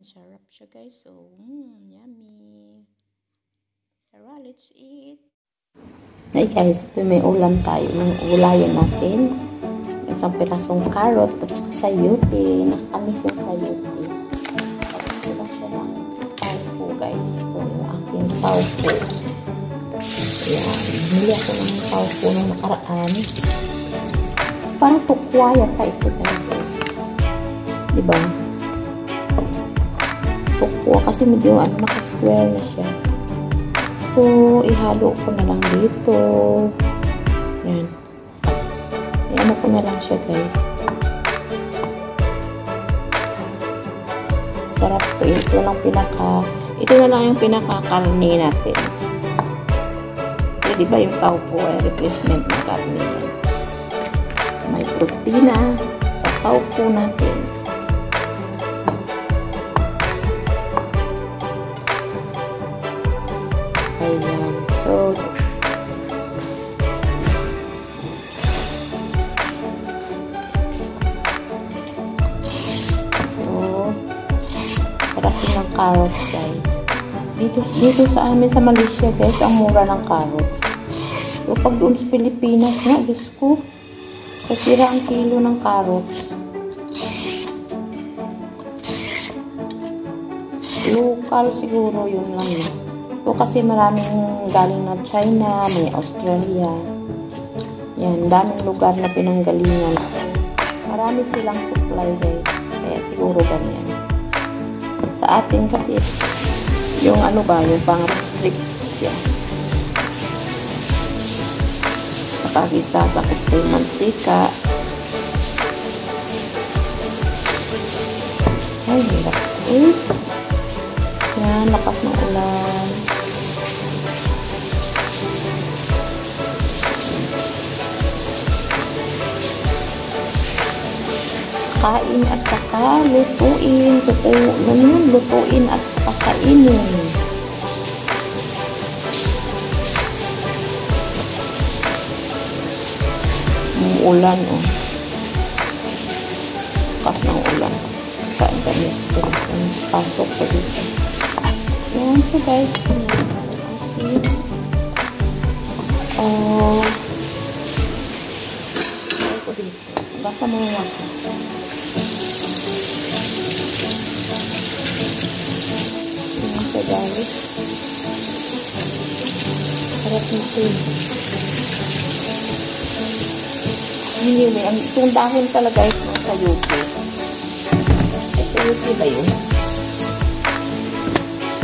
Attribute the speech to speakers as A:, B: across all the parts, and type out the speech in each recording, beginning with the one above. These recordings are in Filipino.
A: Sarap siya guys. So, yummy. Tara, let's eat. Hey guys, ito may ulam tayo. Nang ulayan natin. Isang pirasong carrot at sayote. Nakakamis yung sayote. Tapos sila siya ng taupo guys. Ito yung aking taupo. Ayan. Hili ako ng taupo nung nakaraan. Parang tukwa yata ito guys. Diba? Tukwa kasi medyo naka-square na siya. So, ihalo ko na lang dito. Yan. Iano ko na lang siya guys. Sarap to. Ito na lang yung pinaka-karne natin. Kasi diba yung taupo ay replacement ng karne yan. May protina sa taupo natin. Ayan. So, parapin ng carrots guys. Dito sa amin sa Malaysia guys, ang mura ng carrots. So, pag doon sa Pilipinas nga, Diyos ko, kasira ang kilo ng carrots. Local siguro yun lang yun. So, kasi maraming galing na China, may Australia. Yan, daming lugar na pinanggalingan. Marami silang supply guys. Kaya siguro ganyan. Sa atin kasi, yung yung pang-restrict siya. Nakagisa sa kuting mantika. Ay, hirap. Yan, lakas ng ulan. Kain at saka lutuin. Lutuin at kakainin. Ulan oh. Lakas ng ulan. Saan kami ito? Pasok pa dito. Yan so guys. Basa mo yung ako. Yan sa garlic. Sarap nito yun. Hindi mo. Itong dahon talaga guys ng sayote. Sayote ba yun?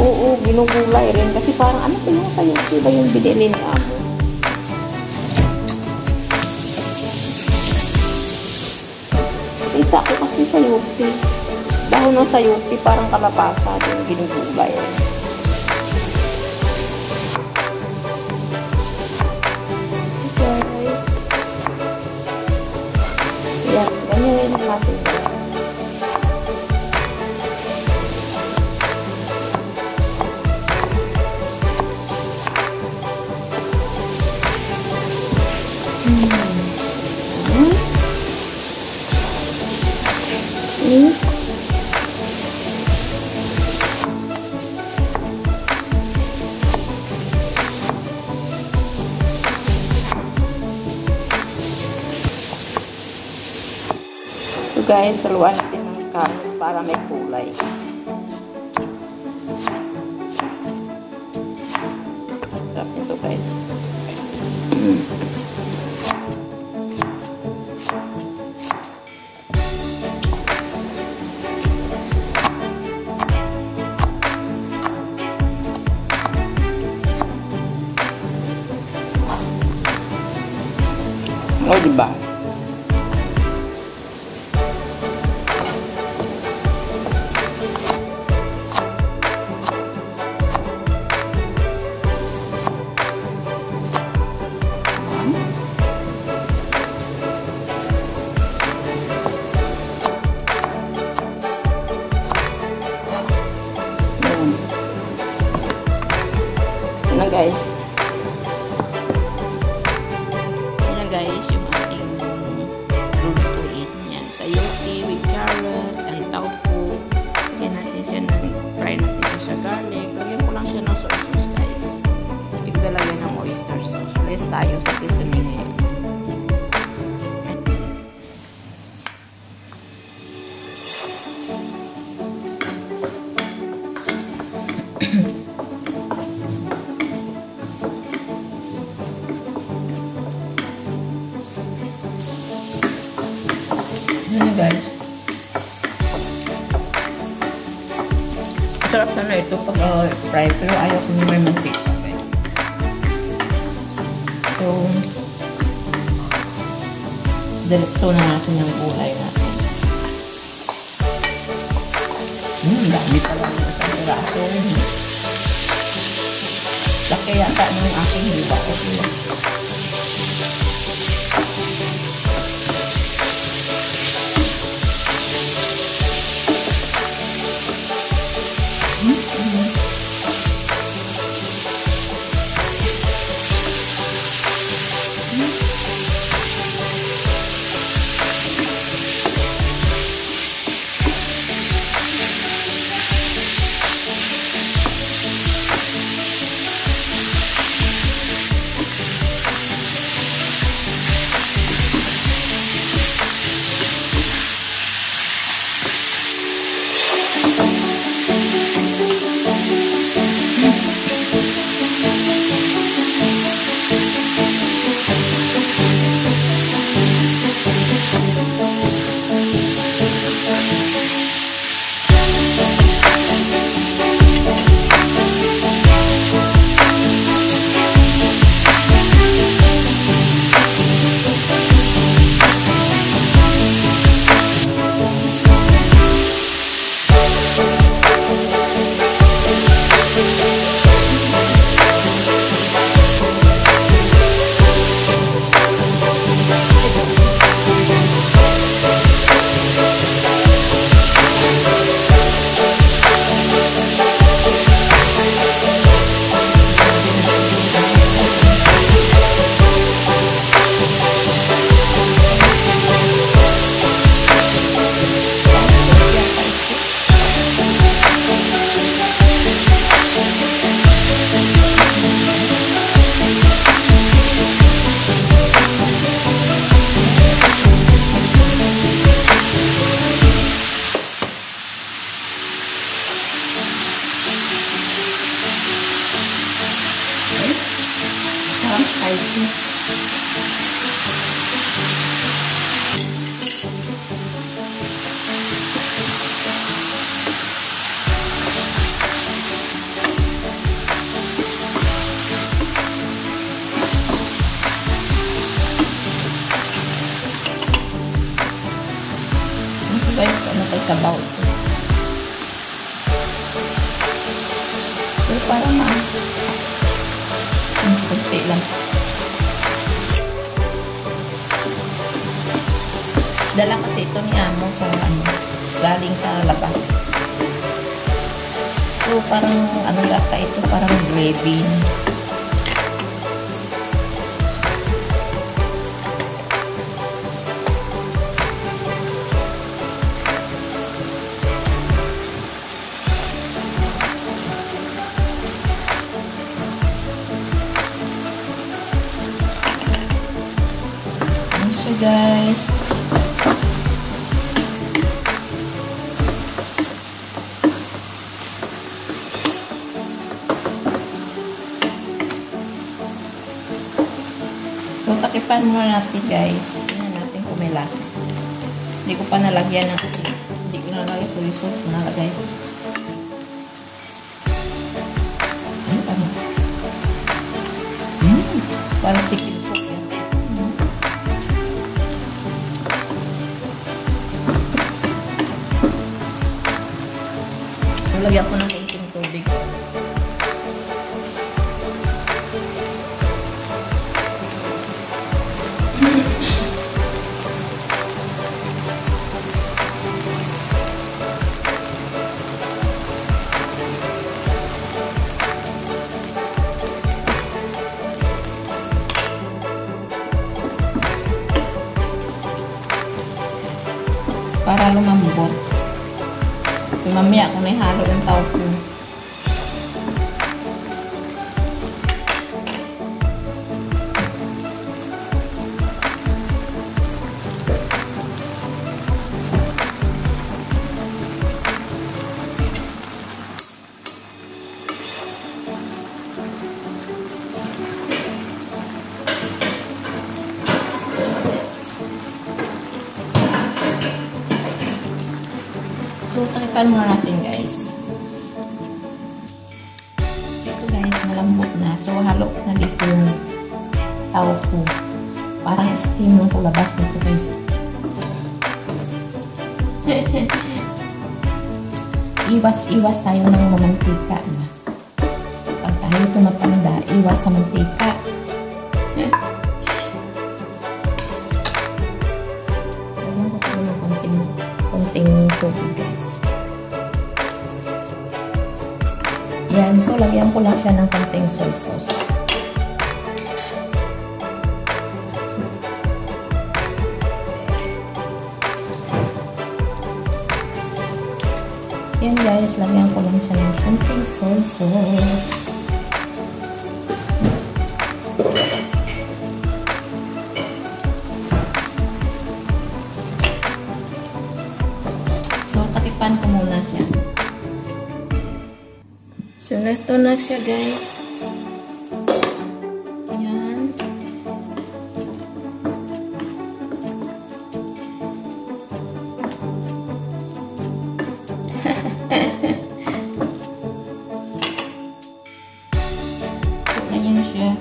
A: Oo, ginugulay rin. Kasi parang ano ko yung sayote ba yung binili ni Amo? Kita ko kasi sayote. Dahon ng sayote parang kalapasa yung ginugulay. Yan, ganyan rin natin. So guys, saluan natin ng carrot para may kulay. Sarap ito guys. Oh, diba? Yan guys. Yan guys, yung ating lulutuin. Yan, sayote with carrot and taupo. Lagyan natin siya ng Ano guys? Sarap na ito pag fry, pero ayaw ko may mantika. So, diretso na natin yung gulay natin. Dami pala yung isang piraso. Laki yata ng aking hiba ko sila. Spicy. Guys, ano tayo sabaw ito? Pero parang kunti lang. Dala kasi ito ni Amo sa galing sa labas. So parang ano yata ito, parang gravy. Guys, so takipan muna natin guys. Tingnan natin kung may lasa. Hindi ko pa nalagyan ng hindi ko nalagay soy sauce, nalagay parang chicken soup yan. Lagyan ko ng konting tubig. Para lumambot. So, mamaya kung may halo yung taupo. Tikman mo natin, guys. Ito, guys, malambot na. So, halo na dito yung tofu. Parang steam yung palabas nito, guys. Iwas tayo ng mantika na. Pag tayo tumatanda, iwas sa mantika. Lagyan ko sa mga konting tubig, guys. Yan, so lagyan ko lang siya ng konting soy sauce. Yan, guys, lagyan ko lang siya ng konting soy sauce. So, takipan ko muna siya. So, ito na siya, guys. Yan. Ayan siya.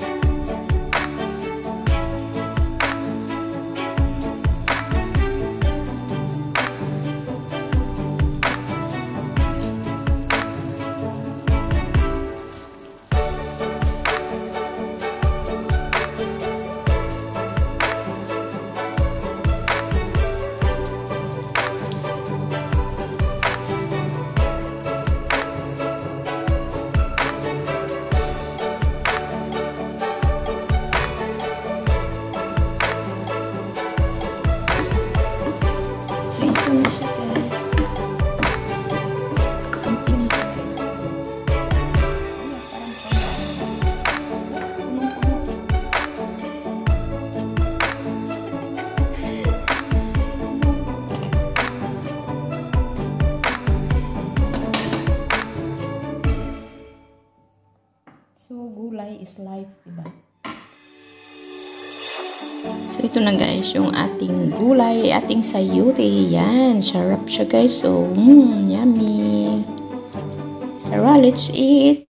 A: So, gulay is life, diba? So, ito na, guys, yung ating gulay, ating sayuri. Yan, sarap siya, guys. So, yummy. Tara, let's eat.